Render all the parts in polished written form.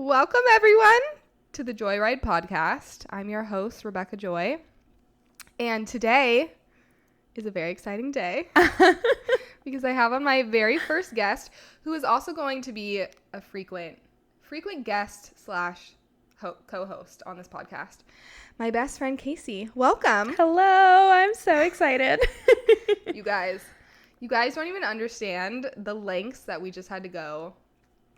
Welcome, everyone, to the Joyride podcast. I'm your host, Rebecca Joy, and today is a very exciting day because I have on my very first guest, who is also going to be a frequent guest slash co-host on this podcast. My best friend, Kacy. Welcome. Hello. I'm so excited. You guys don't even understand the lengths that we just had to go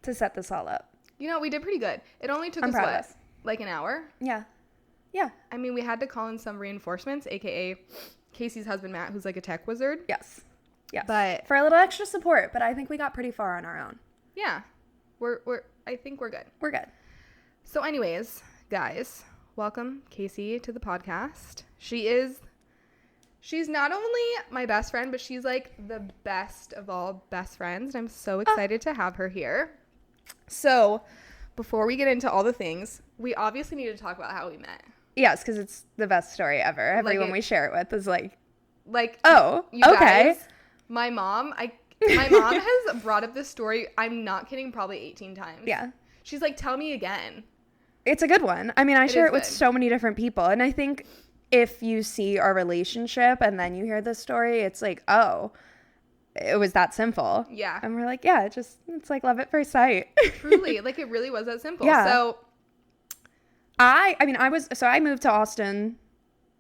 to set this all up. You know, we did pretty good. It only took us, like an hour? Yeah. I mean, we had to call in some reinforcements, aka Kacy's husband, Matt, who's like a tech wizard. Yes. But for a little extra support, but I think we got pretty far on our own. Yeah. I think we're good. We're good. So anyways, guys, welcome Kacy to the podcast. She's not only my best friend, but she's like the best of all best friends. And I'm so excited to have her here. So before we get into all the things, we obviously need to talk about how we met. Yes, because it's the best story ever. Everyone we share it with is like, oh, you okay. Guys, my mom has brought up this story, I'm not kidding, probably 18 times. Yeah. She's like, tell me again. It's a good one. I mean, I share it with so many different people. And I think if you see our relationship and then you hear this story, it's like, oh, it was that simple. Yeah. And we're like, yeah, it's like love at first sight. Truly. Like, it really was that simple. Yeah. So I moved to Austin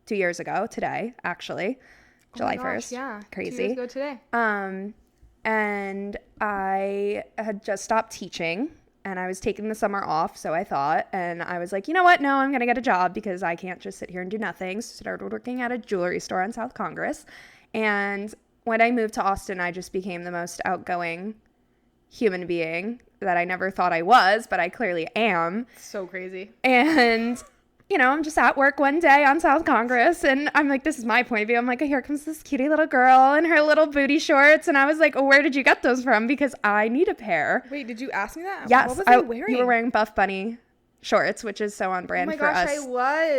2 years ago today, actually. July 1st. Yeah. Crazy. 2 years ago today. And I had just stopped teaching and I was taking the summer off. So I thought, and I was like, you know what? No, I'm going to get a job because I can't just sit here and do nothing. So I started working at a jewelry store on South Congress. And when I moved to Austin, I just became the most outgoing human being that I never thought I was, but I clearly am. So crazy. And, you know, I'm just at work one day on South Congress, and I'm like, this is my point of view. I'm like, here comes this cutie little girl in her little booty shorts. And I was like, oh, where did you get those from? Because I need a pair. Wait, did you ask me that? Yes. What was I wearing? You were wearing Buff Bunny shorts, which is so on brand for us. Oh my gosh, I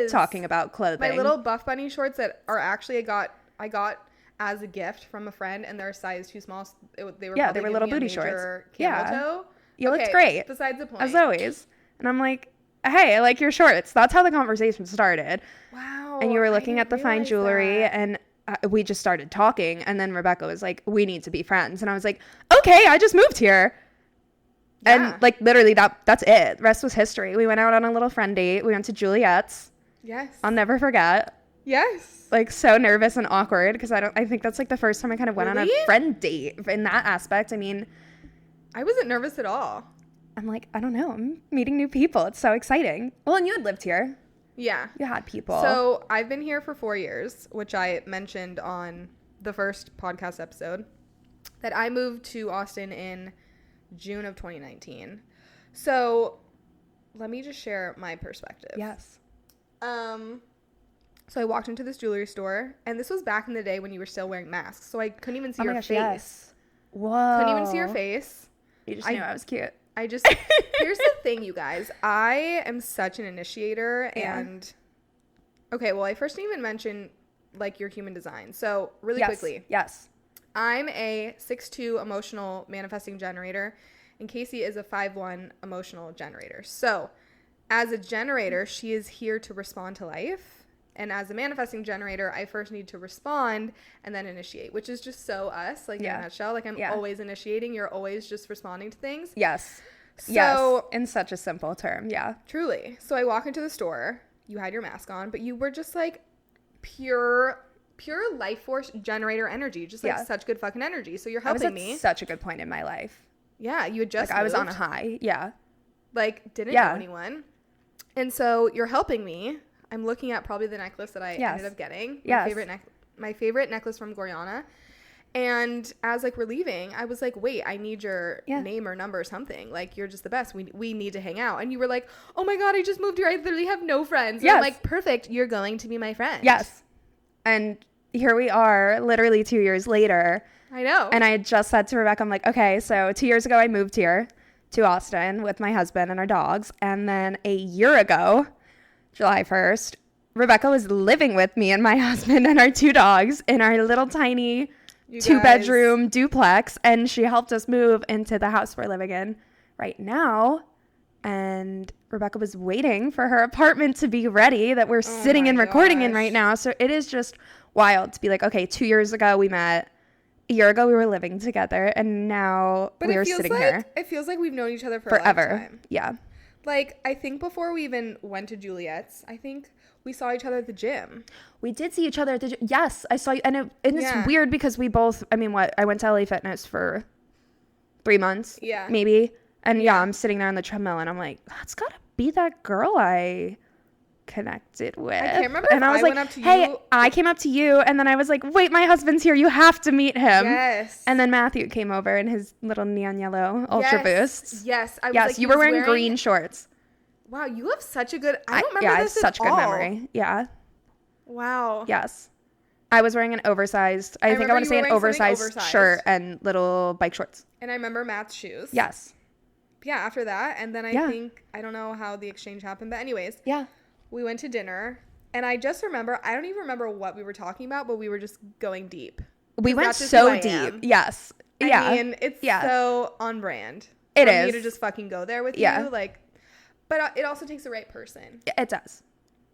was. Talking about clothing. My little Buff Bunny shorts that are actually I got as a gift from a friend, and they're a size too small. They were little booty shorts. Toe. You looked great. Besides the point. As always. And I'm like, hey, I like your shorts. That's how the conversation started. Wow. And you were looking at the fine jewelry, and we just started talking. And then Rebecca was like, we need to be friends. And I was like, okay, I just moved here. Yeah. And like literally that's it. The rest was history. We went out on a little friend date. We went to Juliet's. Yes. I'll never forget. Yes. Like so nervous and awkward because I think that's like the first time I kind of went on a friend date in that aspect. I mean, I wasn't nervous at all. I'm like, I don't know. I'm meeting new people. It's so exciting. Well, and you had lived here. Yeah. You had people. So I've been here for 4 years, which I mentioned on the first podcast episode, that I moved to Austin in June of 2019. So let me just share my perspective. Yes. So I walked into this jewelry store, and this was back in the day when you were still wearing masks, so I couldn't even see your face. Yes. Whoa. Couldn't even see your face. You just knew I was cute. Here's the thing, you guys. I am such an initiator, and okay, well, I first didn't even mention like your human design. So really quickly. Yes. I'm a 6'2" emotional manifesting generator, and Kacy is a 5'1" emotional generator. So as a generator, she is here to respond to life. And as a manifesting generator, I first need to respond and then initiate, which is just so us, like in a nutshell. Like I'm always initiating. You're always just responding to things. Yes. So in such a simple term. Yeah. Truly. So I walk into the store. You had your mask on, but you were just like pure life force generator energy. Just like such good fucking energy. So you're helping me. Such a good point in my life. Yeah. You had just I was on a high. Yeah. Like didn't know anyone. And so you're helping me. I'm looking at probably the necklace that I ended up getting. My favorite necklace from Goriana. And as like we're leaving, I was like, wait, I need your name or number or something. Like, you're just the best. We need to hang out. And you were like, oh my God, I just moved here. I literally have no friends. And I'm like, perfect. You're going to be my friend. Yes. And here we are literally 2 years later. I know. And I had just said to Rebecca, I'm like, okay, so 2 years ago I moved here to Austin with my husband and our dogs. And then a year ago, July 1st, Rebecca was living with me and my husband and our two dogs in our little tiny 2-bedroom duplex, and she helped us move into the house we're living in right now. and Rebecca was waiting for her apartment to be ready that we're sitting and recording in right now. So it is just wild to be like, okay, 2 years ago we met. A year ago we were living together, and now we are sitting here. It feels like we've known each other for forever. A lifetime. Yeah. Like, I think before we even went to Juliet's, I think we saw each other at the gym. We did see each other at the gym. Yes, I saw you. And it's weird because we both, I went to LA Fitness for 3 months. Yeah. Maybe. And I'm sitting there on the treadmill and I'm like, that's got to be that girl I connected with. I can't remember. And I was like, hey, I came up to you. And then I was like, wait, my husband's here. You have to meet him. Yes. And then Matthew came over in his little neon yellow Ultra Boosts. Yes. You were wearing green shorts. Wow, you have such a good... I don't remember this at all. Yeah, I have such good memory. Yeah. Wow. Yes. I was wearing an oversized... I think I want to say an oversized shirt and little bike shorts. And I remember Matt's shoes. Yes. Yeah, after that. And then I think... I don't know how the exchange happened. But anyways. Yeah. We went to dinner. And I just remember... I don't even remember what we were talking about, but we were just going deep. We went so deep. Yes. I mean, it's so on brand. It is. For me to just fucking go there with you. Like... But it also takes the right person. It does.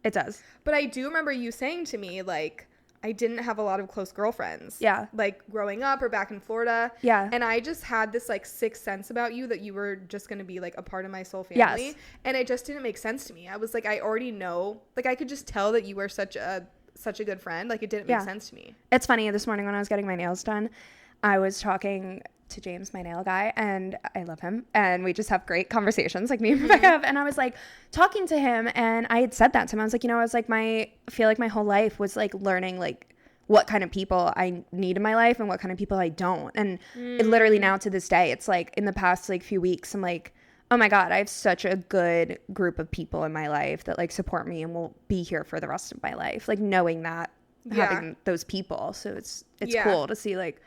It does. But I do remember you saying to me, like, I didn't have a lot of close girlfriends. Yeah. Like, growing up or back in Florida. Yeah. And I just had this, like, sixth sense about you that you were just going to be, like, a part of my soul family. Yes. And it just didn't make sense to me. I was like, I already know. Like, I could just tell that you were such a good friend. Like, it didn't make sense to me. It's funny. This morning when I was getting my nails done, I was talking to James, my nail guy, and I love him, and we just have great conversations like me and Rebecca have. And I was like talking to him, and I had said that to him. I was like, I was like, I feel like my whole life was like learning like what kind of people I need in my life and what kind of people I don't. And it literally now to this day, it's like in the past like few weeks, I'm like, oh my God, I have such a good group of people in my life that like support me and will be here for the rest of my life. Like knowing that, having those people. So it's cool to see like,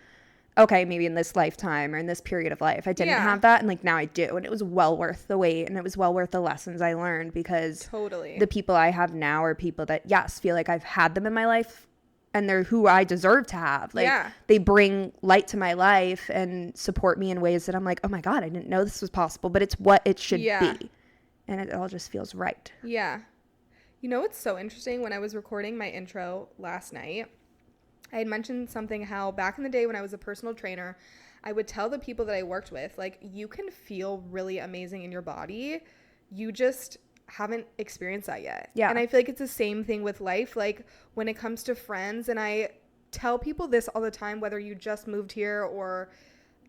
okay, maybe in this lifetime or in this period of life, I didn't have that. And like now I do. And it was well worth the wait. And it was well worth the lessons I learned because the people I have now are people that, yes, feel like I've had them in my life and they're who I deserve to have. Like they bring light to my life and support me in ways that I'm like, oh my God, I didn't know this was possible, but it's what it should be. And it all just feels right. Yeah. You know, it's so interesting. When I was recording my intro last night, I had mentioned something how back in the day when I was a personal trainer, I would tell the people that I worked with, like, you can feel really amazing in your body. You just haven't experienced that yet. Yeah. And I feel like it's the same thing with life. Like when it comes to friends, and I tell people this all the time, whether you just moved here or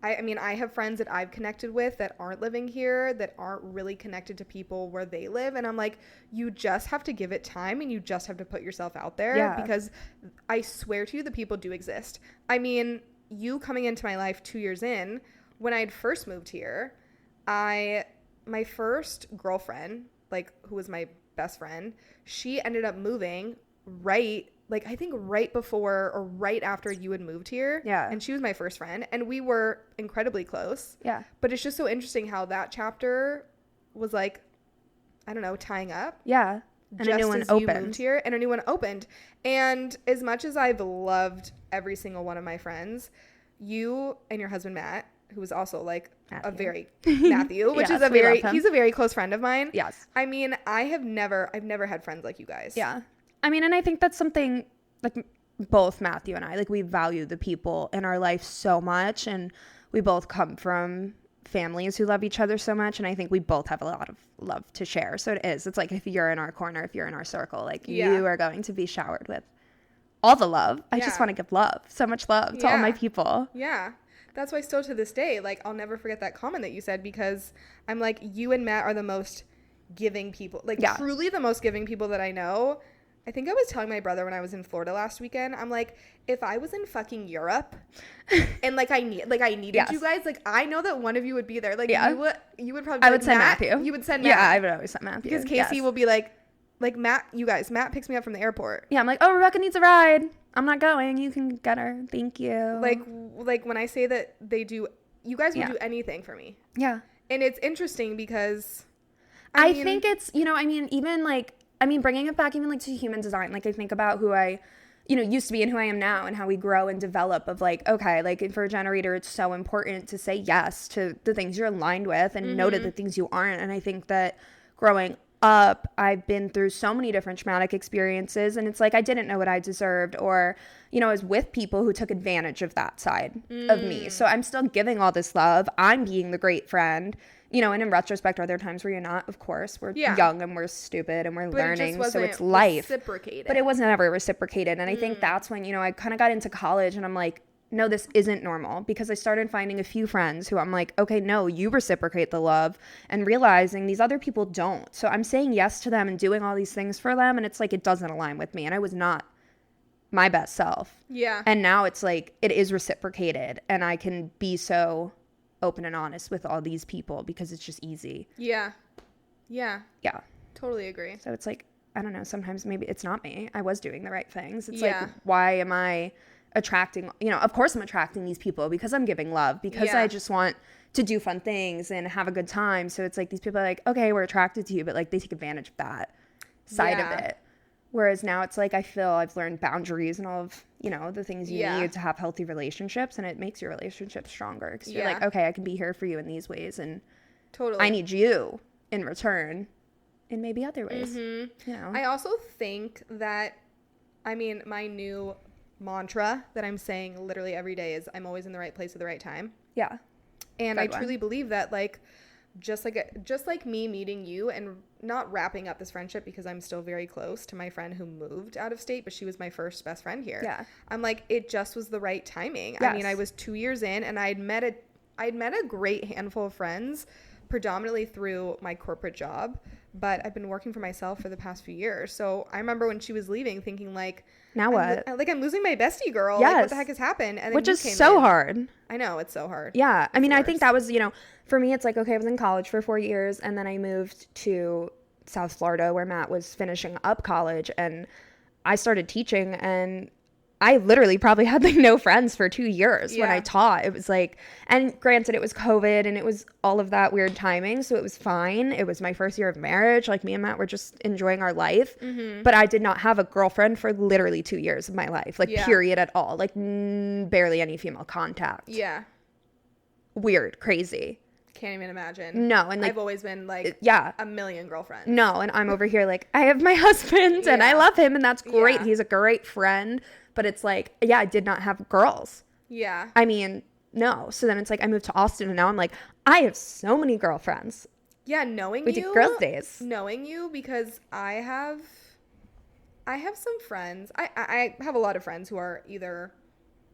I mean, I have friends that I've connected with that aren't living here, that aren't really connected to people where they live. And I'm like, you just have to give it time and you just have to put yourself out there because I swear to you, the people do exist. I mean, you coming into my life 2 years in, when I had first moved here, my first girlfriend, like who was my best friend, she ended up moving I think right before or right after you had moved here. Yeah. And she was my first friend. And we were incredibly close. Yeah. But it's just so interesting how that chapter was like, I don't know, tying up. Yeah. And a new one opened. You moved here and a new one opened. And as much as I've loved every single one of my friends, you and your husband, Matt, who is also like Matthew, which is he's a very close friend of mine. Yes. I mean, I've never had friends like you guys. Yeah. I mean, and I think that's something like both Matthew and I, like we value the people in our life so much, and we both come from families who love each other so much, and I think we both have a lot of love to share. So it's like if you're in our corner, if you're in our circle, like you are going to be showered with all the love. I just want to give so much love to all my people. Yeah. That's why still to this day, like I'll never forget that comment that you said, because I'm like, you and Matt are the most giving people, like truly the most giving people that I know. I think I was telling my brother when I was in Florida last weekend, I'm like, if I was in fucking Europe and I needed you guys, like I know that one of you would be there. Like you would probably I would send Matthew. You would send Matt. Yeah, I would always send Matthew. Because Kacy will be like Matt, Matt picks me up from the airport. Yeah, I'm like, oh, Rebecca needs a ride. I'm not going. You can get her. Thank you. Like when I say that they do, you guys would do anything for me. Yeah. And it's interesting because I think it's, even bringing it back even like to human design, like I think about who I you know, used to be and who I am now, and how we grow and develop of like, okay, like for a generator, it's so important to say yes to the things you're aligned with and no to the things you aren't. And I think that growing up, I've been through so many different traumatic experiences, and it's like I didn't know what I deserved, or, you know, I was with people who took advantage of that side of me. So I'm still giving all this love. I'm being the great friend, you know, and in retrospect, are there times where you're not? Of course. We're young and we're stupid and we're learning, so it's life. But it wasn't ever reciprocated. And I think that's when, you know, I kind of got into college and I'm like, no, this isn't normal, because I started finding a few friends who I'm like, okay, no, you reciprocate the love, and realizing these other people don't. So I'm saying yes to them and doing all these things for them, and it's like it doesn't align with me, and I was not my best self. Yeah. And now it's like it is reciprocated, and I can be so open and honest with all these people because it's just easy. Yeah. Yeah. Yeah. Totally agree. So it's like, I don't know, sometimes maybe it's not me. I was doing the right things. It's like, why am I attracting, you know, of course I'm attracting these people because I'm giving love, because I just want to do fun things and have a good time. So it's like these people are like, okay, we're attracted to you, but like they take advantage of that side of it. Whereas now it's like I feel I've learned boundaries and all of, you know, the things you need to have healthy relationships, and it makes your relationship stronger because you're like, okay, I can be here for you in these ways, and I need you in return in maybe other ways. You know, I also think that, I mean, my new mantra that I'm saying literally every day is I'm always in the right place at the right time. Yeah. And I truly believe that, like, just like me meeting you and not wrapping up this friendship, because I'm still very close to my friend who moved out of state, but she was my first best friend here. Yeah. I'm like, it just was the right timing. Yes. I mean, I was 2 years in, and I'd met a great handful of friends, predominantly through my corporate job, but I've been working for myself for the past few years. So I remember when she was leaving thinking like, now what? I'm losing my bestie girl. Yes. Like, what the heck has happened? And then which is so hard. I know, it's so hard. Yeah. I mean, I think that was, you know, for me, it's like, okay, I was in college for 4 years, and then I moved to South Florida where Matt was finishing up college, and I started teaching, and I literally probably had like no friends for 2 years when I taught. It was like, and granted it was COVID and it was all of that weird timing, so it was fine. It was my first year of marriage. Like, me and Matt were just enjoying our life, but I did not have a girlfriend for literally 2 years of my life, like period at all, like barely any female contact. Yeah. Weird, crazy. Can't even imagine. No, and like, I've always been like a million girlfriends. No, and I'm over here like, I have my husband and I love him and that's great. He's a great friend. But it's like, I did not have girls. Yeah. I mean, no. So then it's like I moved to Austin, and now I'm like, I have so many girlfriends. Yeah, knowing we you. We did girls' days. Knowing you, because I have some friends. I have a lot of friends who are either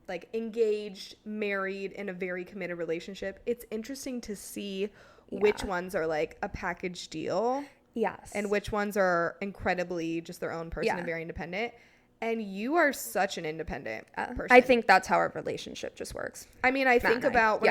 like engaged, married, in a very committed relationship. It's interesting to see which ones are like a package deal. Yes. And which ones are incredibly just their own person and very independent. And you are such an independent person. I think that's how our relationship just works. I mean, I think about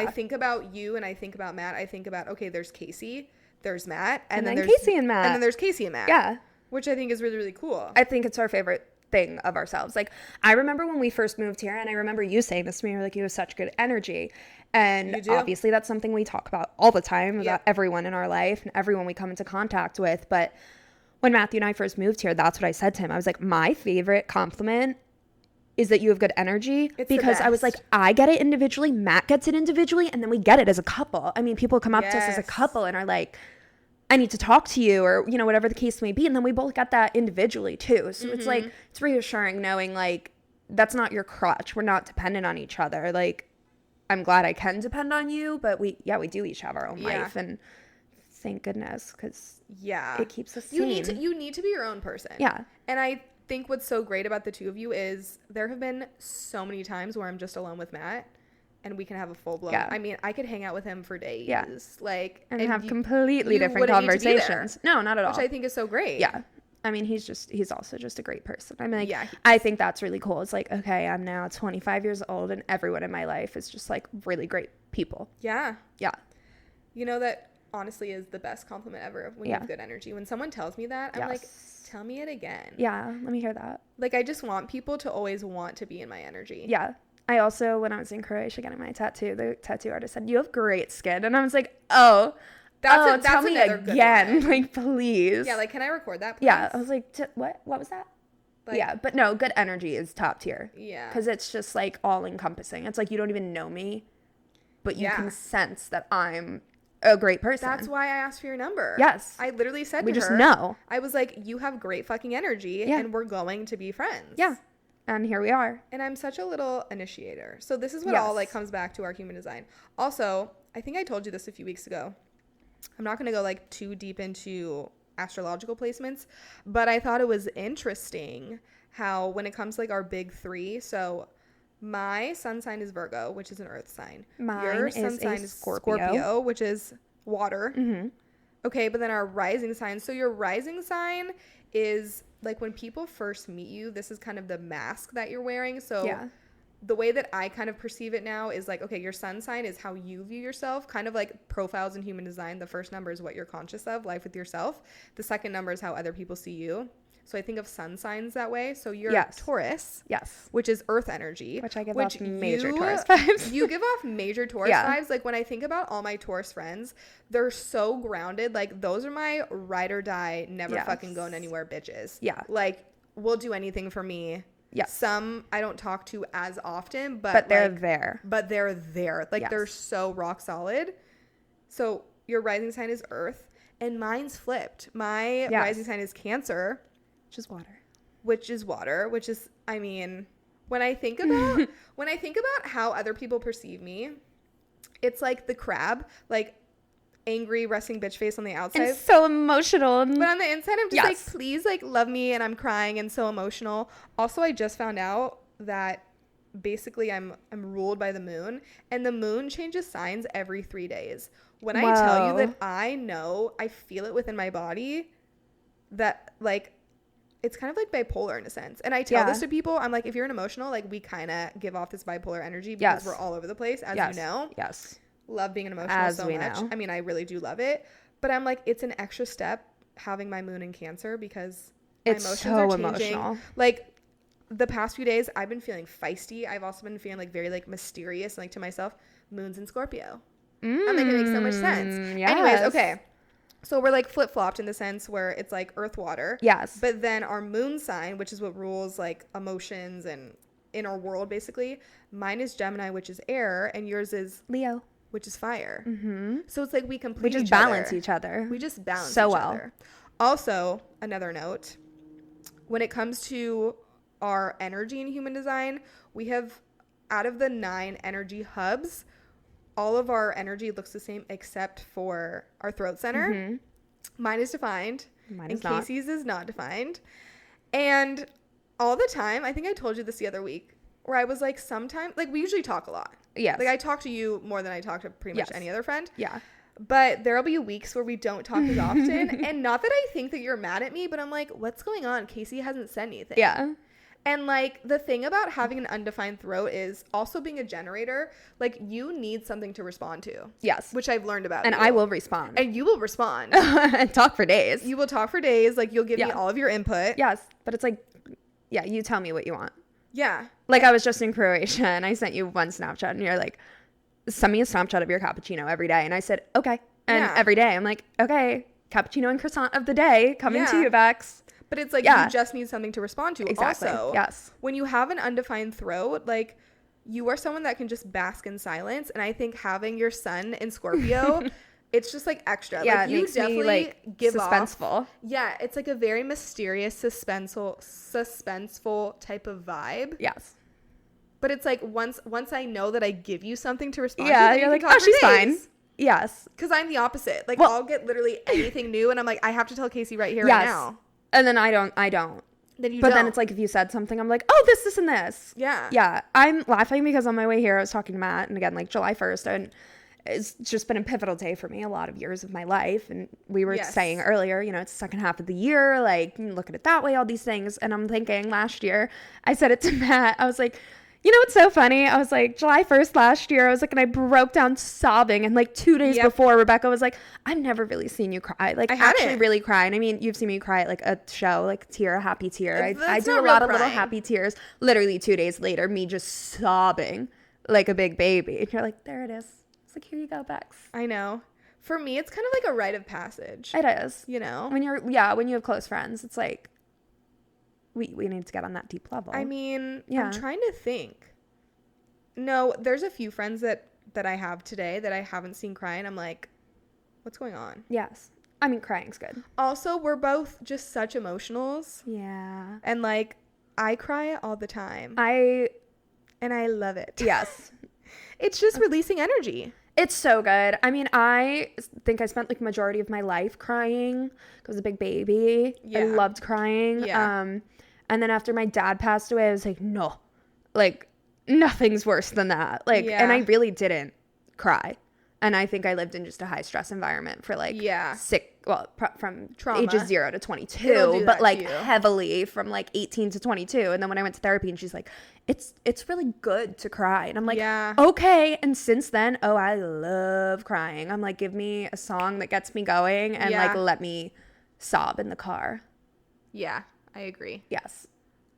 you and I think about Matt, I think about, okay, there's Kacy, there's Matt, and then there's Kacy and Matt. And then there's Kacy and Matt. Yeah. Which I think is really, really cool. I think it's our favorite thing of ourselves. Like, I remember when we first moved here, and I remember you saying this to me, you're like, you have such good energy. And obviously that's something we talk about all the time, about everyone in our life and everyone we come into contact with. But when Matthew and I first moved here, that's what I said to him. I was like, my favorite compliment is that you have good energy, because I was like, I get it individually, Matt gets it individually, and then we get it as a couple. I mean, people come up to us as a couple and are like, I need to talk to you, or, you know, whatever the case may be. And then we both get that individually too. So it's like, it's reassuring knowing like, that's not your crutch. We're not dependent on each other. Like, I'm glad I can depend on you, but we do each have our own life, and thank goodness, because it keeps us sane. You need to be your own person. Yeah. And I think what's so great about the two of you is there have been so many times where I'm just alone with Matt and we can have a full blown. I mean, I could hang out with him for days, like, and have completely different conversations. No, not at all. Which I think is so great. Yeah. I mean, he's also just a great person. I mean, like, I think that's really cool. It's like, okay, I'm now 25 years old and everyone in my life is just like really great people. Yeah. Yeah. You know, that honestly is the best compliment ever when you have good energy. When someone tells me that, I'm like, tell me it again. Yeah, let me hear that. Like, I just want people to always want to be in my energy. Yeah. I also, when I was in Croatia getting my tattoo, the tattoo artist said, you have great skin. And I was like, tell me again. Like, please. Yeah, like, can I record that, please? Yeah. I was like, what was that? Like, yeah, but no, good energy is top tier. Yeah. Because it's just like all encompassing. It's like you don't even know me, but you can sense that I'm a great person. That's why I asked for your number. Yes. I literally said we to just her, know. I was like, you have great fucking energy and we're going to be friends. Yeah. And here we are. And I'm such a little initiator. So this is what all like comes back to our human design. Also, I think I told you this a few weeks ago. I'm not going to go like too deep into astrological placements, but I thought it was interesting how when it comes to like our big three, so my sun sign is Virgo, which is an earth sign. Your sun sign is Scorpio, which is water. Mm-hmm. Okay, but then our rising sign. So your rising sign is like when people first meet you, this is kind of the mask that you're wearing. So the way that I kind of perceive it now is like, okay, your sun sign is how you view yourself, kind of like profiles in human design. The first number is what you're conscious of, life with yourself. The second number is how other people see you. So I think of sun signs that way. So you're Taurus, which is earth energy, which I give off major Taurus vibes. You give off major Taurus vibes. Like when I think about all my Taurus friends, they're so grounded. Like those are my ride or die, never fucking going anywhere bitches. Yeah, like will do anything for me. Yeah, some I don't talk to as often, but they're like, there. But they're there. Like they're so rock solid. So your rising sign is Earth, and mine's flipped. My rising sign is Cancer. Which is water, which is, I mean, when I think about how other people perceive me, it's like the crab, like angry resting bitch face on the outside. And so emotional. But on the inside, I'm just like, please, like, love me, and I'm crying and so emotional. Also, I just found out that basically I'm ruled by the moon, and the moon changes signs every 3 days. When I tell you that I feel it within my body, that, like, it's kind of like bipolar in a sense. And I tell this to people. I'm like, if you're an emotional, like we kind of give off this bipolar energy because we're all over the place, as you know. Yes. Love being an emotional so much. I mean, I really do love it. But I'm like, it's an extra step having my moon in Cancer because my emotions are changing. Emotional. Like the past few days, I've been feeling feisty. I've also been feeling like very like mysterious and like to myself, moon's in Scorpio. I'm like, it makes so much sense. Yes. Anyways, okay. So we're like flip-flopped in the sense where it's like earth, water. Yes. But then our moon sign, which is what rules like emotions and in our world basically, mine is Gemini, which is air, and yours is Leo, which is fire. Mm-hmm. So it's like we complete We just balance each other. We just balance so each other. Also, another note, when it comes to our energy in human design, we have, out of the 9 energy hubs, all of our energy looks the same except for our throat center. Mm-hmm. Mine is defined. Mine is not. Kacy's is not defined. And all the time, I think I told you this the other week, where I was like, sometimes, like we usually talk a lot. Yes. Like I talk to you more than I talk to pretty much any other friend. Yeah. But there'll be weeks where we don't talk as often. And not that I think that you're mad at me, but I'm like, what's going on? Kacy hasn't said anything. Yeah. And, like, the thing about having an undefined throat is also being a generator, like, you need something to respond to. Yes. Which I've learned about and you. I will respond. And you will respond. And talk for days. You will talk for days. Like, you'll give me all of your input. Yes. But it's like, you tell me what you want. Yeah. Like, I was just in Croatia, and I sent you one Snapchat, and you're like, send me a Snapchat of your cappuccino every day. And I said, okay. And every day, I'm like, okay, cappuccino and croissant of the day coming to you, Bex. But it's like, you just need something to respond to. Exactly. Also, when you have an undefined throat, like, you are someone that can just bask in silence. And I think having your sun in Scorpio, it's just, like, extra. Yeah, like, you definitely, me, like, give suspenseful. Off. Yeah, it's, like, a very mysterious, suspenseful type of vibe. Yes. But it's, like, once I know that I give you something to respond to, you're like, oh, she's fine. Yes. Because I'm the opposite. Like, I'll get literally anything new, and I'm like, I have to tell Kacy right here, right now. And then I don't. Then you but don't. Then it's like if you said something, I'm like, oh, this, and this. Yeah. Yeah. I'm laughing because on my way here, I was talking to Matt, and again, like July 1st, and it's just been a pivotal day for me, a lot of years of my life. And we were saying earlier, you know, it's the second half of the year, like, look at it that way, all these things. And I'm thinking last year, I said it to Matt, I was like, you know what's so funny? I was like, July 1st last year, I was like, and I broke down sobbing. And like 2 days before, Rebecca was like, I've never really seen you cry. Like, I actually really cry. And I mean, you've seen me cry at like a show, like a happy tear. I do a lot of little happy tears. Literally 2 days later, me just sobbing like a big baby. And you're like, there it is. It's like, here you go, Bex. I know. For me, it's kind of like a rite of passage. It is. You know? When you have close friends, it's like, we need to get on that deep level. I mean, I'm trying to think. No, there's a few friends that I have today that I haven't seen crying. I'm like, what's going on? Yes. I mean, crying's good. Also, we're both just such emotionals. Yeah. And like, I cry all the time. And I love it. Yes. It's just releasing energy. It's so good. I mean, I think I spent like majority of my life crying. I was a big baby. Yeah. I loved crying. Yeah. And then after my dad passed away, I was like, no, like nothing's worse than that. Like, and I really didn't cry. And I think I lived in just a high stress environment for like from trauma. Ages 0 to 22, but like heavily from like 18 to 22. And then when I went to therapy and she's like, it's really good to cry. And I'm like, okay. And since then, I love crying. I'm like, give me a song that gets me going and like let me sob in the car. Yeah, I agree. Yes.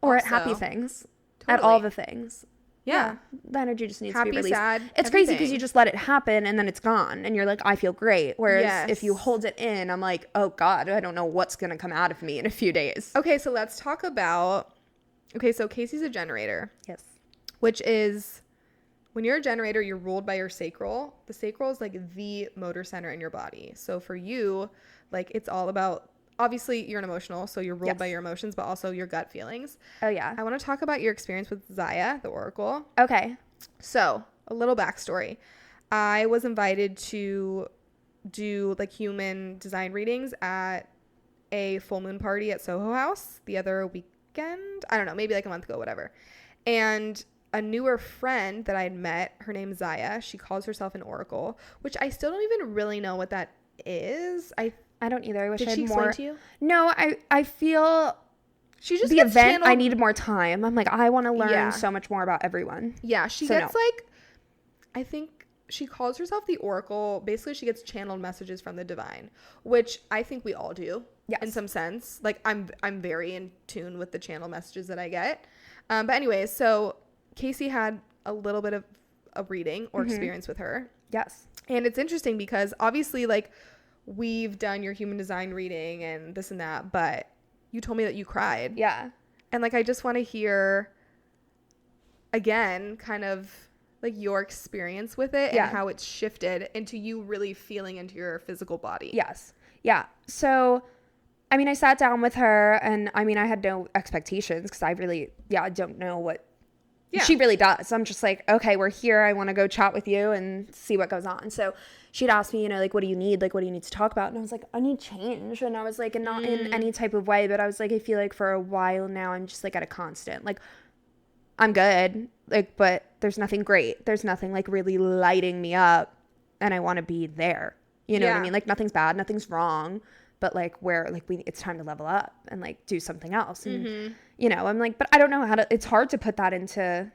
Or also, at happy things. Totally. At all the things. Yeah. The energy just needs to be released. Sad, it's everything. Crazy because you just let it happen and then it's gone and you're like, I feel great. Whereas if you hold it in, I'm like, oh God, I don't know what's going to come out of me in a few days. Okay, so let's talk about, so Kacy's a generator. Yes. Which is, when you're a generator, you're ruled by your sacral. The sacral is like the motor center in your body. So for you, like it's all about, obviously you're an emotional, so you're ruled by your emotions, but also your gut feelings. Oh yeah. I want to talk about your experience with Zaya, the oracle. Okay. So a little backstory. I was invited to do like human design readings at a full moon party at Soho House the other weekend. I don't know, maybe like a month ago, whatever. And a newer friend that I had met, her name's Zaya. She calls herself an oracle, which I still don't even really know what that is. I don't either. I wish I had more. Did she explain to you? No, I feel she just the event. I needed more time. I'm like, I want to learn so much more about everyone. Yeah, she gets like, I think she calls herself the oracle. Basically, she gets channeled messages from the divine, which I think we all do in some sense. Like I'm very in tune with the channel messages that I get. But anyways, so Kacy had a little bit of a reading or experience with her. Yes. And it's interesting because obviously like we've done your human design reading and this and that, but you told me that you cried. Yeah. And like, I just want to hear again, kind of like your experience with it and how it's shifted into you really feeling into your physical body. Yes. Yeah. So, I mean, I sat down with her and I mean, I had no expectations because I really, I don't know what she really does. I'm just like, okay, we're here. I want to go chat with you and see what goes on. So she'd asked me, like, what do you need? Like, what do you need to talk about? And I was like, I need change. And I was like, and not in any type of way, but I was like, I feel like for a while now, I'm just like at a constant, like, I'm good, like, but there's nothing great. There's nothing like really lighting me up and I want to be there. You know what I mean? Like nothing's bad, nothing's wrong, but like where like it's time to level up and like do something else. And you know, I'm like, but I don't know how to, it's hard to put that into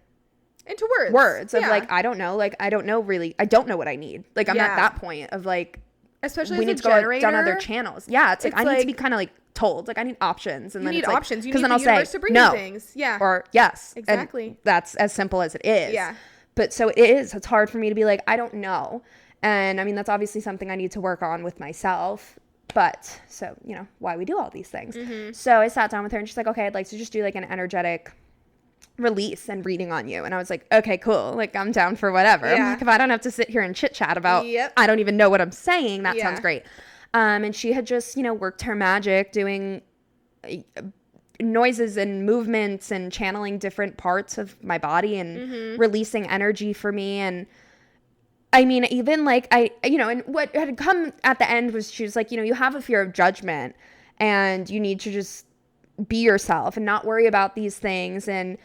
words of like, I don't know, like, I don't know really, I don't know what I need. Like I'm at that point of like, especially we as need a to generator, go down other channels. Yeah. It's like, I need to be kind of like told, like I need options. And you then need it's like, options. You need then the I'll universe say, to bring no, you things. Yeah. Or yes. Exactly. And that's as simple as it is. Yeah. But so it is, it's hard for me to be like, I don't know. And I mean, that's obviously something I need to work on with myself. But so, you know, why we do all these things. So I sat down with her and she's like, okay, I'd like to just do like an energetic release and reading on you. And I was like, okay, cool. Like I'm down for whatever. I'm like, if I don't have to sit here and chit chat about, I don't even know what I'm saying. That sounds great. And she had just, you know, worked her magic doing noises and movements and channeling different parts of my body and releasing energy for me. And I mean, even like you know, and what had come at the end was she was like, you know, you have a fear of judgment and you need to just be yourself and not worry about these things. And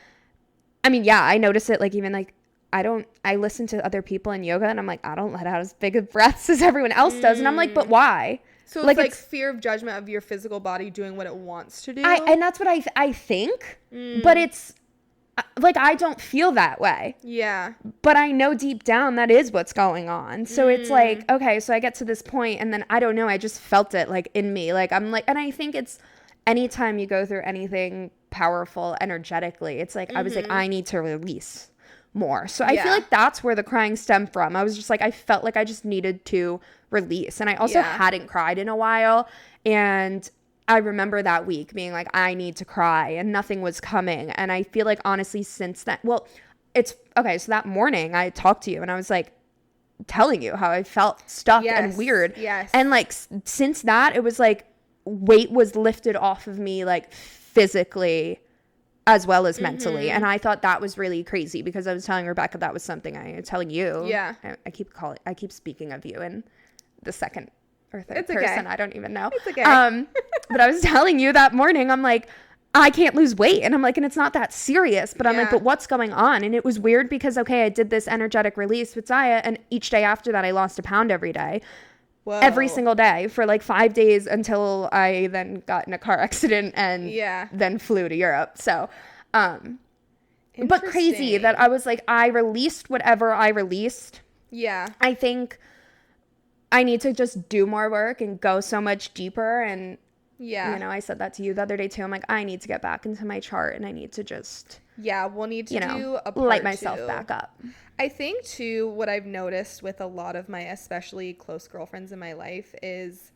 I mean, yeah, I notice it like even like I listen to other people in yoga and I'm like, I don't let out as big of breaths as everyone else does. And I'm like, but why? So it's like fear of judgment of your physical body doing what it wants to do. And that's what I think, but it's like, I don't feel that way. Yeah. But I know deep down that is what's going on. So it's like, okay, so I get to this point and then I don't know, I just felt it like in me. Like I'm like, and I think it's anytime you go through anything powerful energetically, it's like, I was like, I need to release more. So I feel like that's where the crying stemmed from. I was just like, I felt like I just needed to release. And I also hadn't cried in a while. And I remember that week being like, I need to cry, and nothing was coming. And I feel like honestly since then, well, it's okay. So that morning I talked to you and I was like telling you how I felt stuck and weird. Yes. And like since that, it was like weight was lifted off of me, like physically as well as mentally. And I thought that was really crazy because I was telling Rebecca that was something I was telling you. Yeah. I keep speaking of you in the second or third it's person. Okay. I don't even know. It's okay. But I was telling you that morning, I'm like, I can't lose weight. And I'm like, and it's not that serious, but I'm like, but what's going on? And it was weird because, okay, I did this energetic release with Zaya, and each day after that, I lost a pound every day. Whoa. Every single day for like 5 days until I then got in a car accident and then flew to Europe. So, but crazy that I was like, I released whatever I released. Yeah. I think I need to just do more work and go so much deeper. And, you know, I said that to you the other day too. I'm like, I need to get back into my chart and I need to just, we'll need to do a part light myself back up. I think too, what I've noticed with a lot of my especially close girlfriends in my life is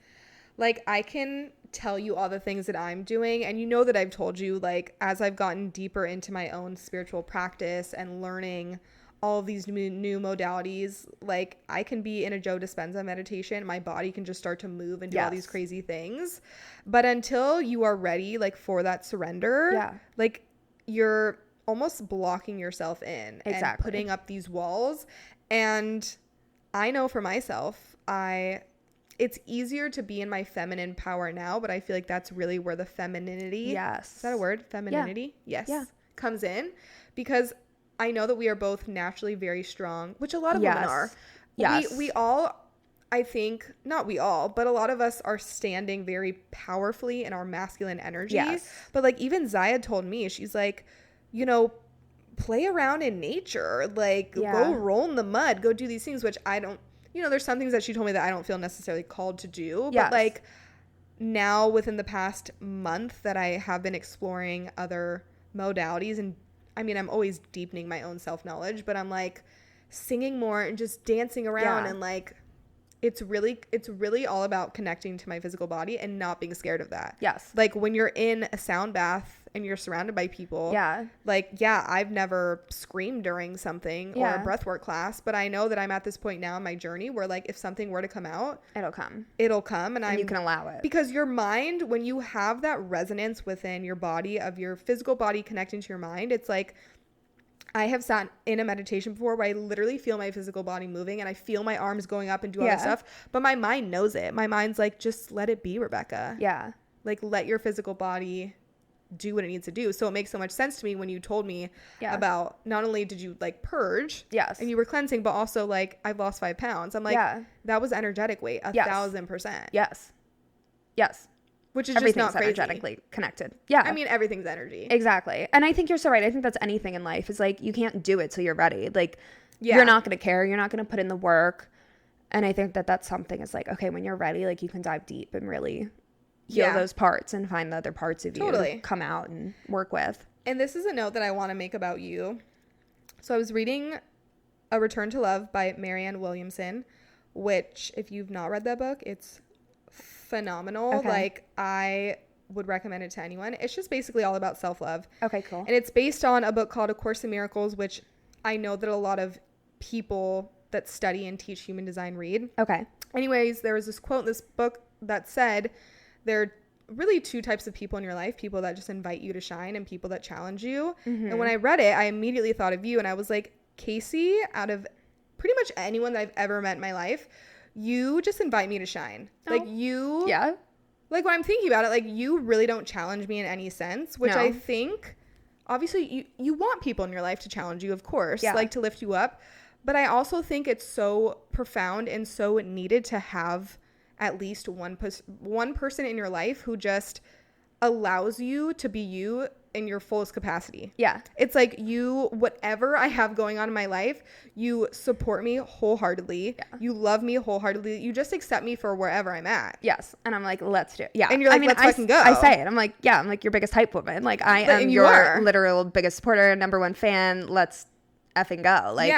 like, I can tell you all the things that I'm doing. And you know that I've told you, like, as I've gotten deeper into my own spiritual practice and learning all of these new modalities, like I can be in a Joe Dispenza meditation. My body can just start to move and do all these crazy things. But until you are ready, like for that surrender, like you're almost blocking yourself in and putting up these walls. And I know for myself, it's easier to be in my feminine power now, but I feel like that's really where the femininity, is that a word? Femininity? Comes in, because I know that we are both naturally very strong, which a lot of women are. We all, I think, not we all, but a lot of us are standing very powerfully in our masculine energy. But like even Zaya told me, she's like, you know, play around in nature, like go roll in the mud, go do these things, which I don't, you know, there's some things that she told me that I don't feel necessarily called to do. But like now within the past month that I have been exploring other modalities, and I mean, I'm always deepening my own self-knowledge, but I'm like singing more and just dancing around and like it's really all about connecting to my physical body and not being scared of that. Like when you're in a sound bath and you're surrounded by people, like I've never screamed during something or a breathwork class, but I know that I'm at this point now in my journey where like if something were to come out, it'll come and you can allow it, because your mind, when you have that resonance within your body of your physical body connecting to your mind, it's like I have sat in a meditation before where I literally feel my physical body moving and I feel my arms going up and do all this stuff, but my mind knows it. My mind's like, just let it be, Rebecca. Like let your physical body do what it needs to do. So it makes so much sense to me when you told me about not only did you like purge and you were cleansing, but also like I've lost 5 pounds. I'm like, that was energetic weight, 1,000%. Yes. Which is just not crazy. Energetically connected. I mean, everything's energy. Exactly. And I think you're so right. I think that's anything in life is like, you can't do it till you're ready. Like you're not going to care. You're not going to put in the work. And I think that that's something is like, okay, when you're ready, like you can dive deep and really heal those parts and find the other parts of you to come out and work with. And this is a note that I want to make about you. So I was reading A Return to Love by Marianne Williamson, which if you've not read that book, it's phenomenal. Like I would recommend it to anyone. It's just basically all about self-love. Okay, cool. And it's based on a book called A Course in Miracles, which I know that a lot of people that study and teach human design read. Okay. Anyways, there was this quote in this book that said there are really 2 types of people in your life: people that just invite you to shine and people that challenge you. And when I read it, I immediately thought of you, and I was like, Kacy, out of pretty much anyone that I've ever met in my life, you just invite me to shine. Like you, like when I'm thinking about it, like you really don't challenge me in any sense, which I think obviously you want people in your life to challenge you, of course, like to lift you up. But I also think it's so profound and so needed to have at least one person in your life who just allows you to be you in your fullest capacity. It's like you, whatever I have going on in my life, you support me wholeheartedly. You love me wholeheartedly. You just accept me for wherever I'm at. And I'm like, let's do it. And you're like, let's fucking go. I say it. I'm like, I'm like your biggest hype woman. Like I am your literal biggest supporter, number 1 fan. Let's effing go. Like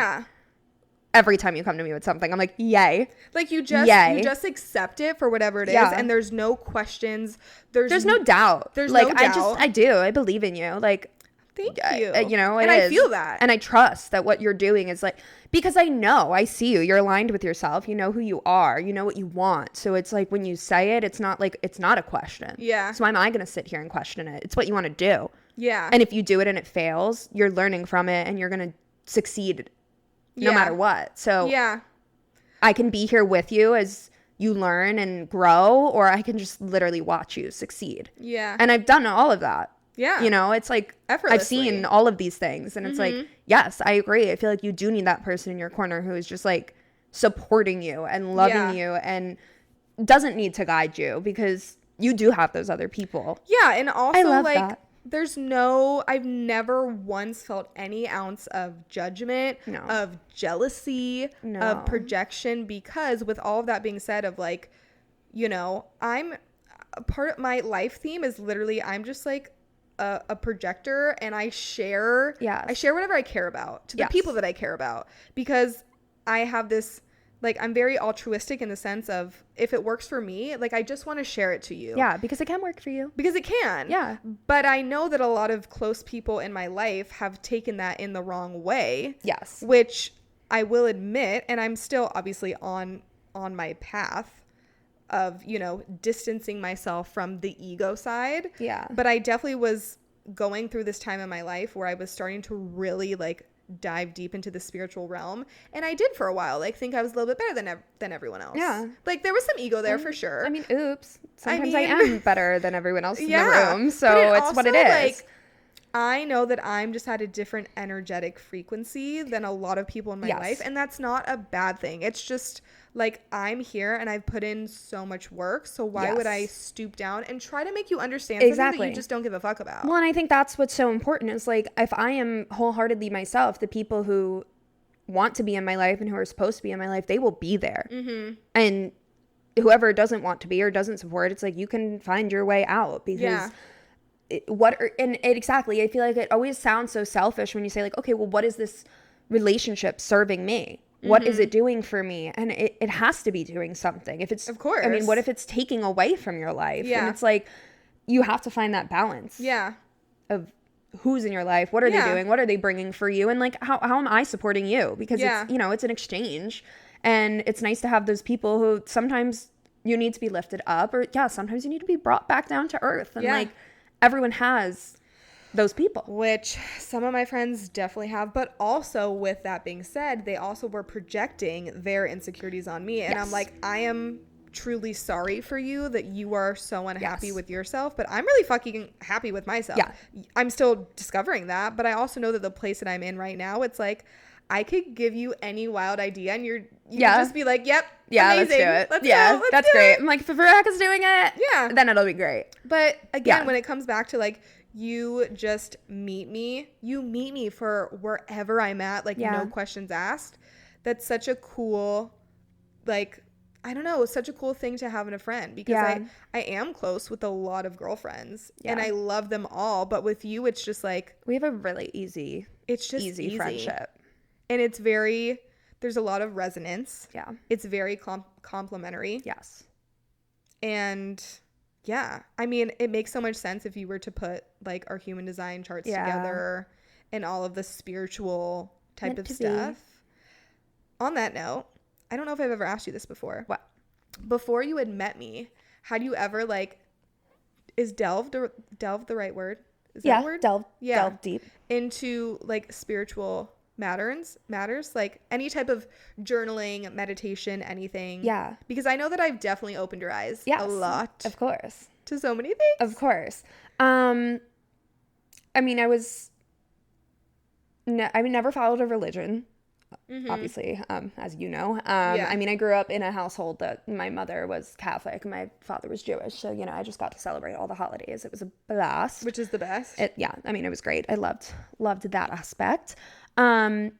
every time you come to me with something, I'm like, yay. Like you just accept it for whatever it is, and there's no questions. There's no doubt. There's like, no doubt. I believe in you. Like, thank you. You know, and I feel that. And I trust that what you're doing is like, because I see you. You're aligned with yourself. You know who you are. You know what you want. So it's like when you say it, it's not a question. Yeah. So why am I going to sit here and question it? It's what you want to do. Yeah. And if you do it and it fails, you're learning from it and you're going to succeed no matter what. So yeah, I can be here with you as you learn and grow, or I can just literally watch you succeed. Yeah. And I've done all of that. Yeah. You know, it's like I've seen all of these things, and it's like, yes, I agree. I feel like you do need that person in your corner who is just like supporting you and loving you and doesn't need to guide you, because you do have those other people. Yeah. And also, I love like, that. I've never once felt any ounce of judgment, of jealousy, of projection, because with all of that being said, of like, you know, I'm a part of my life theme is literally, I'm just like a projector, and I share whatever I care about to the people that I care about, because I have this, like, I'm very altruistic in the sense of, if it works for me, like, I just want to share it to you. Yeah, because it can work for you. Because it can. Yeah. But I know that a lot of close people in my life have taken that in the wrong way. Yes. Which I will admit, and I'm still obviously on my path of, you know, distancing myself from the ego side. Yeah. But I definitely was going through this time in my life where I was starting to really, like, dive deep into the spiritual realm, and I did for a while, like, think I was a little bit better than everyone else. Yeah, like there was some ego there for sure. I mean, oops, sometimes I am better than everyone else in the room, so it's what it is. Like, I know that I'm just at a different energetic frequency than a lot of people in my life, and that's not a bad thing. It's just like, I'm here and I've put in so much work, so why would I stoop down and try to make you understand something that you just don't give a fuck about? Well, and I think that's what's so important is, like, if I am wholeheartedly myself, the people who want to be in my life and who are supposed to be in my life, they will be there. Mm-hmm. And whoever doesn't want to be or doesn't support, it's like, you can find your way out, because exactly, I feel like it always sounds so selfish when you say, like, okay, well, what is this relationship serving me? What is it doing for me? And it has to be doing something. If it's, of course, I mean, what if it's taking away from your life? Yeah. And it's like, you have to find that balance. Yeah. Of who's in your life, what are they doing, what are they bringing for you, and like, how am I supporting you? Because it's, you know, it's an exchange, and it's nice to have those people who sometimes you need to be lifted up, or sometimes you need to be brought back down to earth, and like, everyone has those people, which some of my friends definitely have. But also, with that being said, they also were projecting their insecurities on me, and I'm like, I am truly sorry for you that you are so unhappy with yourself, but I'm really fucking happy with myself. I'm still discovering that, but I also know that the place that I'm in right now, it's like, I could give you any wild idea, and you could just be like, yep, amazing. Let's do it. Let's do great. I'm like, if Veronica's doing it, then it'll be great. But again, when it comes back to, like, you just meet me for wherever I'm at, like, no questions asked. That's such a cool, like, I don't know, such a cool thing to have in a friend, because I am close with a lot of girlfriends, and I love them all, but with you, it's just like, we have a really easy friendship. And it's there's a lot of resonance. Yeah. It's very complimentary. Yes. And I mean, it makes so much sense if you were to put, like, our human design charts together and all of the spiritual type of stuff. On that note, I don't know if I've ever asked you this before. What? Before you had met me, had you ever, like, is delved the right word? Is that a word? Delve deep into, like, spiritual matters, like any type of journaling, meditation, anything. Yeah. Because I know that I've definitely opened your eyes a lot. Of course. To so many things. Of course. I mean, I never followed a religion, obviously, as you know. I mean, I grew up in a household that my mother was Catholic, my father was Jewish, so, you know, I just got to celebrate all the holidays. It was a blast. Which is the best. I mean, it was great. I loved that aspect. And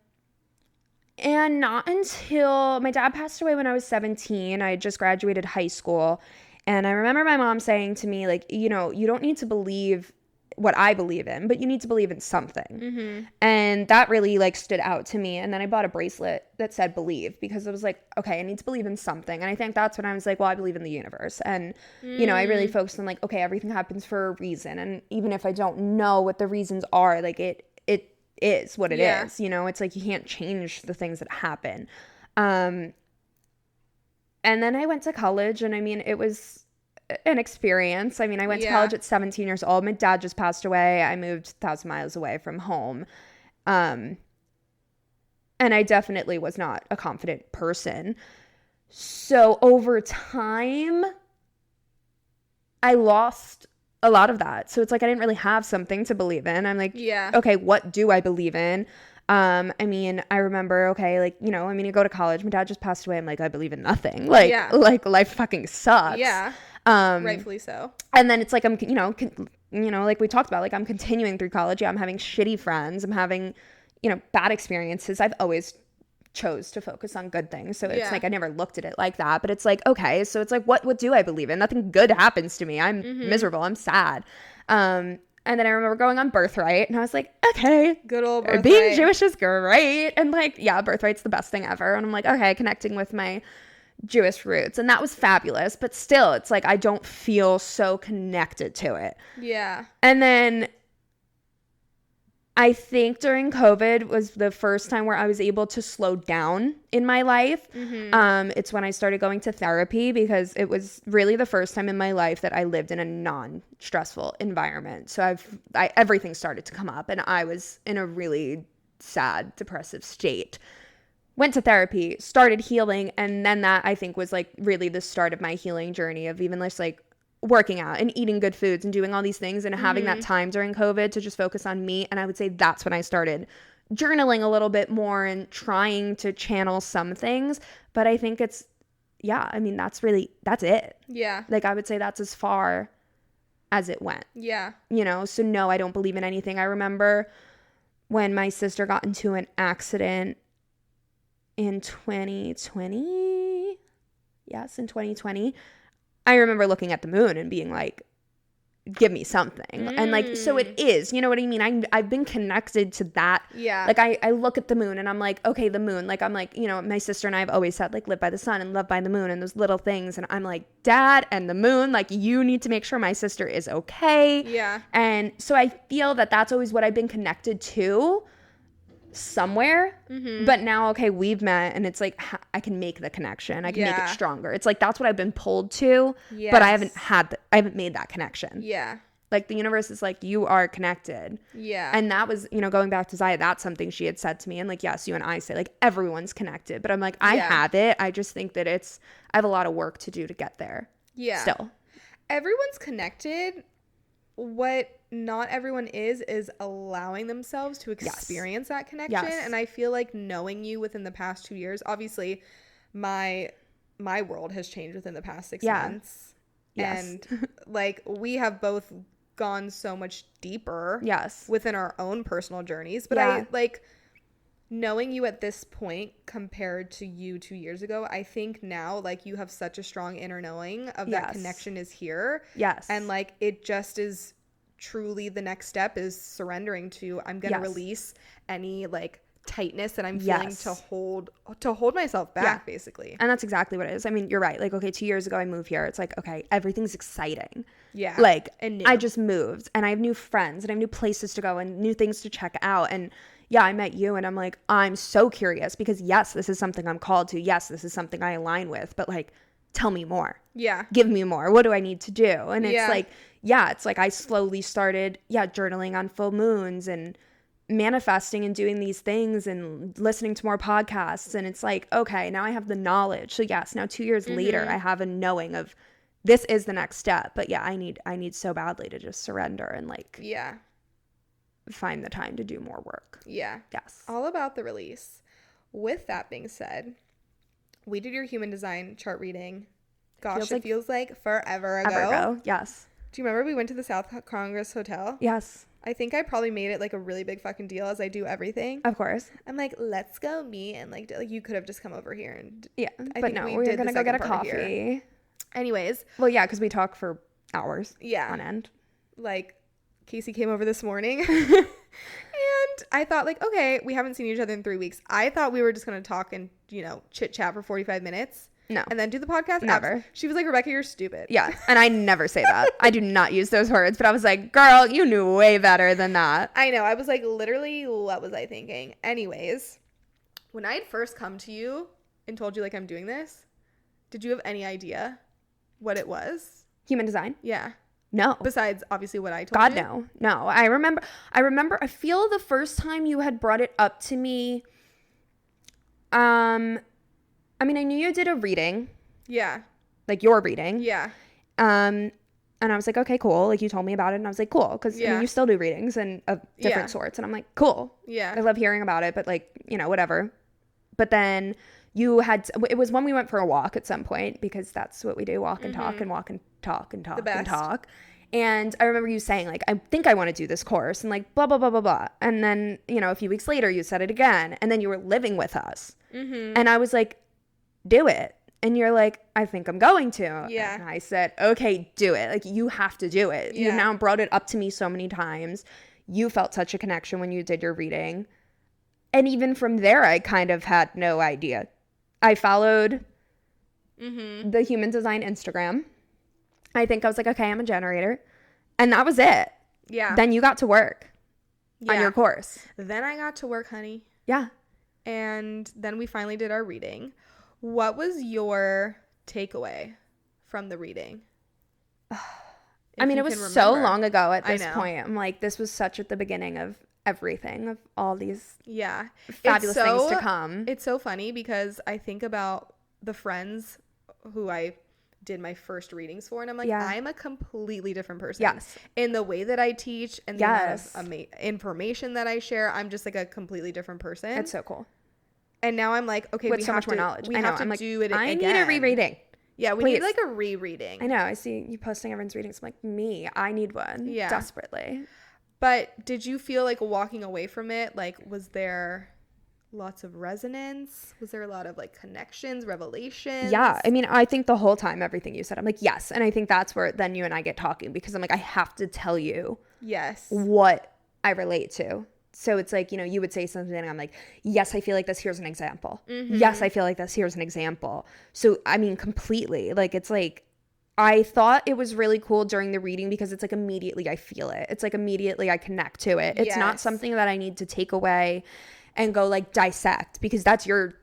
not until my dad passed away when I was 17, I had just graduated high school. And I remember my mom saying to me, like, you know, you don't need to believe what I believe in, but you need to believe in something. And that really like stood out to me. And then I bought a bracelet that said believe, because it was like, okay, I need to believe in something. And I think that's when I was like, well, I believe in the universe. And, you know, I really focused on like, okay, everything happens for a reason. And even if I don't know what the reasons are, like it is what it is, you know, it's like you can't change the things that happen. And then I went to college, and I mean, it was an experience. I mean, I went to college at 17 years old. My dad just passed away. I moved 1,000 miles away from home. And I definitely was not a confident person. So over time, I lost a lot of that. So it's like I didn't really have something to believe in. I'm like, okay, what do I believe in? I mean, I remember, okay, like, you know, I mean, you go to college, my dad just passed away. I'm like, I believe in nothing. Like life fucking sucks. Yeah. Rightfully so. And then it's like, I'm, you know, like we talked about, like I'm continuing through college. Yeah, I'm having shitty friends. I'm having, you know, bad experiences. I've always chose to focus on good things. So it's like, I never looked at it like that, but it's like, okay, so it's like, what do I believe in? Nothing good happens to me. I'm miserable. I'm sad. And then I remember going on Birthright, and I was like, okay, good old Birthright. Being Jewish is great. And like, yeah, Birthright's the best thing ever. And I'm like, okay, connecting with my Jewish roots, and that was fabulous, but still it's like I don't feel so connected to it. And then I think during COVID was the first time where I was able to slow down in my life. It's when I started going to therapy, because it was really the first time in my life that I lived in a non-stressful environment. So everything started to come up, and I was in a really sad, depressive state. Went to therapy, started healing, and then that, I think, was like really the start of my healing journey, of even just like working out and eating good foods and doing all these things, and having that time during COVID to just focus on me. And I would say that's when I started journaling a little bit more and trying to channel some things. But I think it's, I mean, that's it. Like I would say that's as far as it went. You know, so no, I don't believe in anything. I remember when my sister got into an accident in 2020. Yes, in 2020. I remember looking at the moon and being like, give me something. And like, so it is, you know what I mean? I've been connected to that. Like I look at the moon and I'm like, okay, the moon, like I'm like, you know, my sister and I have always said like live by the sun and love by the moon and those little things. And I'm like, Dad and the moon, like you need to make sure my sister is okay. And so I feel that that's always what I've been connected to somewhere. But now, okay, we've met, and it's like I can make the connection. I can make it stronger. It's like that's what I've been pulled to, but I haven't made that connection. Like the universe is like, you are connected. And that was, you know, going back to Zaya, that's something she had said to me. And like, yes, you and I say like everyone's connected, but I'm like, I have it. I just think that I have a lot of work to do to get there. Still, everyone's connected. What not everyone is allowing themselves to experience that connection. And I feel like knowing you within the past 2 years, obviously my world has changed within the past 6 months. And like we have both gone so much deeper within our own personal journeys. But I like knowing you at this point compared to you 2 years ago, I think now like you have such a strong inner knowing of that connection is here. And like it just is truly the next step is surrendering to I'm gonna release any like tightness that I'm feeling to hold myself back basically. And that's exactly what it is. I mean, you're right. Like, okay, 2 years ago I moved here. It's like, okay, everything's exciting. Like, and new. I just moved and I have new friends and I have new places to go and new things to check out. And I met you and I'm like, I'm so curious because yes, this is something I'm called to. Yes, this is something I align with, but like, tell me more. Give me more. What do I need to do? And it's like, it's like I slowly started, journaling on full moons and manifesting and doing these things and listening to more podcasts. And it's like, okay, now I have the knowledge. So yes, now 2 years later, I have a knowing of this is the next step. But I need so badly to just surrender and like, find the time to do more work. Yes. All about the release. With that being said, we did your human design chart reading. Gosh, it feels like forever ago. Yes. Do you remember we went to the South Congress Hotel? Yes. I think I probably made it like a really big fucking deal as I do everything. Of course. I'm like, let's go meet and like you could have just come over here and but no, we're gonna go get a coffee. Here. Anyways. Well, because we talk for hours on end. Like Kacy came over this morning. And I thought, like, okay, we haven't seen each other in 3 weeks. I thought we were just going to talk and, you know, chit chat for 45 minutes. No. And then do the podcast? Never. She was like, Rebecca, you're stupid. Yeah. And I never say that. I do not use those words. But I was like, girl, you knew way better than that. I know. I was like, literally, what was I thinking? Anyways, when I had first come to you and told you, like, I'm doing this, did you have any idea what it was? Human design? Yeah. No. Besides, obviously, what I told God, you? No. I remember, I feel the first time you had brought it up to me, I mean, I knew you did a reading. Yeah. Like your reading. Yeah. And I was like, okay, cool. Like you told me about it and I was like, cool. Because I mean, you still do readings and of different sorts. And I'm like, cool. Yeah. I love hearing about it, but like, you know, whatever. But then you had, it was when we went for a walk at some point because that's what we do. Walk and talk and walk and talk and talk and talk. And I remember you saying like, I think I want to do this course and like blah, blah, blah, blah, blah. And then, you know, a few weeks later you said it again and then you were living with us. And I was like, do it. And you're like, I think I'm going to. Yeah. And I said, okay, do it. Like, you have to do it. Yeah. You've now brought it up to me so many times. You felt such a connection when you did your reading. And even from there, I kind of had no idea. I followed the Human Design Instagram. I think I was like, okay, I'm a generator. And that was it. Yeah. Then you got to work on your course. Then I got to work, honey. Yeah. And then we finally did our reading. What was your takeaway from the reading? I mean, it was so long ago at this point. I'm like, this was such at the beginning of everything, of all these fabulous things to come. It's so funny because I think about the friends who I did my first readings for, and I'm like, I'm a completely different person. Yes. In the way that I teach and the amount of information that I share, I'm just like a completely different person. It's so cool. And now I'm like, okay, with so much more knowledge. We have to do it again. I need a rereading. Yeah, we need like a rereading. I know. I see you posting everyone's readings. I'm like, I need one. Yeah. Desperately. But did you feel like walking away from it? Like, was there lots of resonance? Was there a lot of like connections, revelations? Yeah. I mean, I think the whole time, everything you said, I'm like, yes. And I think that's where then you and I get talking because I'm like, I have to tell you what I relate to. So it's like, you know, you would say something and I'm like, yes, I feel like this. Here's an example. Yes, I feel like this. Here's an example. So, I mean, completely. Like, it's like, I thought it was really cool during the reading because it's like immediately I feel it. It's like immediately I connect to it. It's not something that I need to take away and go like dissect because that's your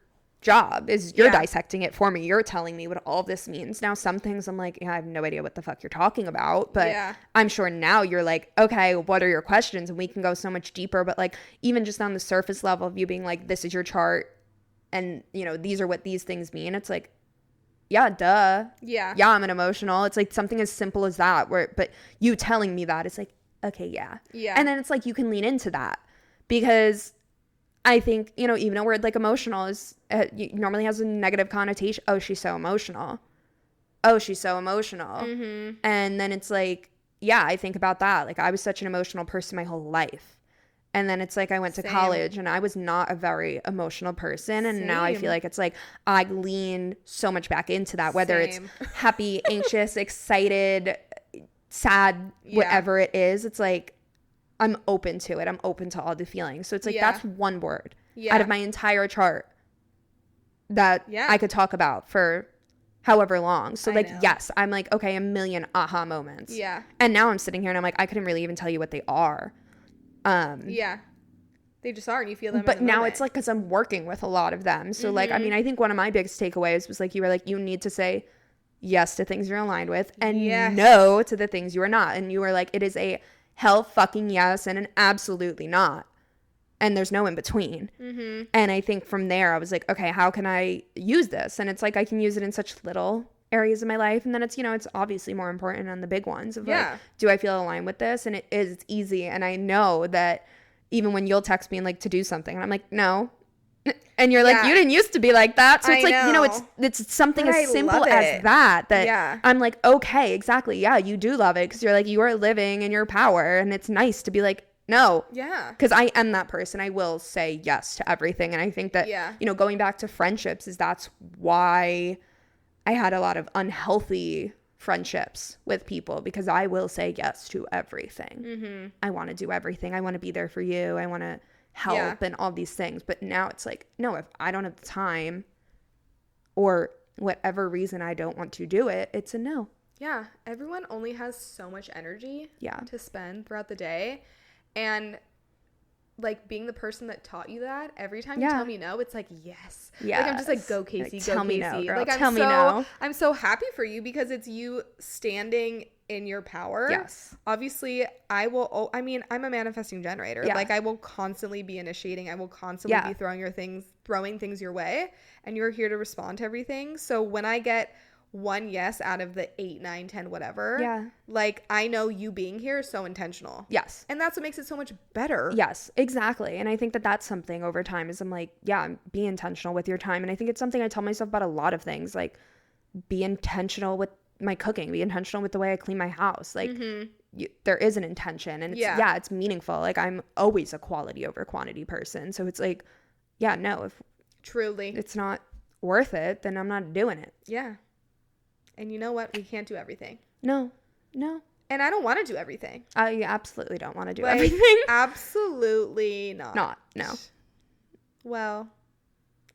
job is you're dissecting it for me. You're telling me what all this means. Now some things I'm like, I have no idea what the fuck you're talking about, but I'm sure now you're like, okay, what are your questions? And we can go so much deeper. But like even just on the surface level of you being like, this is your chart and you know, these are what these things mean. It's like, yeah, duh. Yeah, I'm an emotional. It's like something as simple as that but you telling me that it's like, okay, yeah. And then it's like you can lean into that because I think, you know, even a word like emotional is normally has a negative connotation. Oh, she's so emotional. Oh, she's so emotional. And then it's like, yeah, I think about that. Like I was such an emotional person my whole life. And then it's like I went to college and I was not a very emotional person. And now I feel like it's like I lean so much back into that, whether it's happy, anxious, excited, sad, whatever it is. It's like I'm open to it. I'm open to all the feelings. So it's like that's one word out of my entire chart that I could talk about for however long. So like, yes, I'm like, okay, a million aha moments. Yeah. And now I'm sitting here and I'm like, I couldn't really even tell you what they are. They just are and you feel them but in the now moment. It's like because I'm working with a lot of them. So like, I mean, I think one of my biggest takeaways was like, you were like, you need to say yes to things you're aligned with and no to the things you are not. And you were like, it is a hell fucking yes and an absolutely not. And there's no in between. And I think from there I was like, okay, how can I use this? And it's like I can use it in such little areas of my life. And then it's, you know, it's obviously more important on the big ones of like, do I feel aligned with this? And it's easy. And I know that even when you'll text me and like to do something and I'm like, no. And you're like, you didn't used to be like that. So it's like, you know, it's something as simple as that I'm like, okay, exactly. Yeah, you do love it because you're like, you are living in your power. And it's nice to be like, no. Yeah. Because I am that person. I will say yes to everything. And I think that, you know, going back to friendships is that's why I had a lot of unhealthy friendships with people because I will say yes to everything. I want to do everything. I want to be there for you. I want to help and all these things. But now it's like, no, if I don't have the time or whatever reason I don't want to do it, it's a no. Yeah. Everyone only has so much energy to spend throughout the day. And like being the person that taught you that, every time you tell me no, it's like, yes. Like I'm just like, go Kacy, like, go tell Kacy. Me no, girl. Like tell me no. I'm so happy for you because it's you standing in your power. Yes. Obviously, I'm a manifesting generator. Like I will constantly be initiating. I will constantly be throwing things your way, and you're here to respond to everything. So when I get one yes out of the 8, 9, 10, whatever, like I know you being here is so intentional. Yes. And that's what makes it so much better. Yes, exactly. And I think that that's something over time is I'm like, be intentional with your time. And I think it's something I tell myself about a lot of things, like be intentional with my cooking, be intentional with the way I clean my house. Like there is an intention, and it's, it's meaningful. Like I'm always a quality over quantity person. So it's like, no, if truly it's not worth it, then I'm not doing it. Yeah. And you know what? We can't do everything. No. And I don't want to do everything. I absolutely don't want to do everything. Absolutely not. No. Well,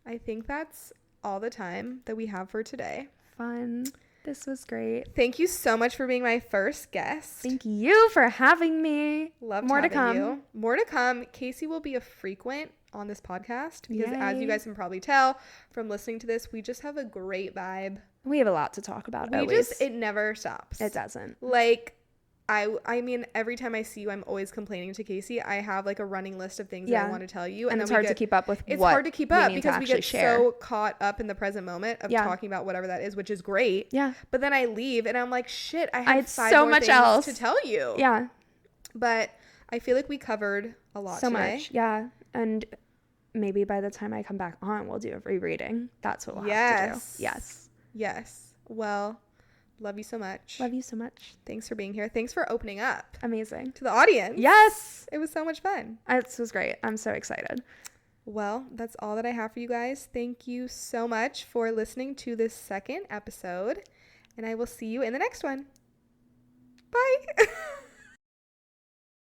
I think that's all the time that we have for today. Fun. This was great. Thank you so much for being my first guest. Thank you for having me. Loved More having to come. You. More to come. Kacy will be a frequent on this podcast because as you guys can probably tell from listening to this, we just have a great vibe. We have a lot to talk about. It never stops. It doesn't. Like I mean, every time I see you, I'm always complaining to Kacy. I have like a running list of things that I want to tell you. And it's hard to keep up with. It's hard to keep up because we get so caught up in the present moment of talking about whatever that is, which is great. Yeah. But then I leave and I'm like, shit, I have 5 so more much things else to tell you. Yeah. But I feel like we covered a lot so today. Much. Yeah. And maybe by the time I come back on, we'll do a rereading. That's what we'll have to do. Yes. Well, love you so much. Love you so much. Thanks for being here. Thanks for opening up. Amazing. To the audience. Yes. It was so much fun. This was great. I'm so excited. Well, that's all that I have for you guys. Thank you so much for listening to this second episode, and I will see you in the next one. Bye.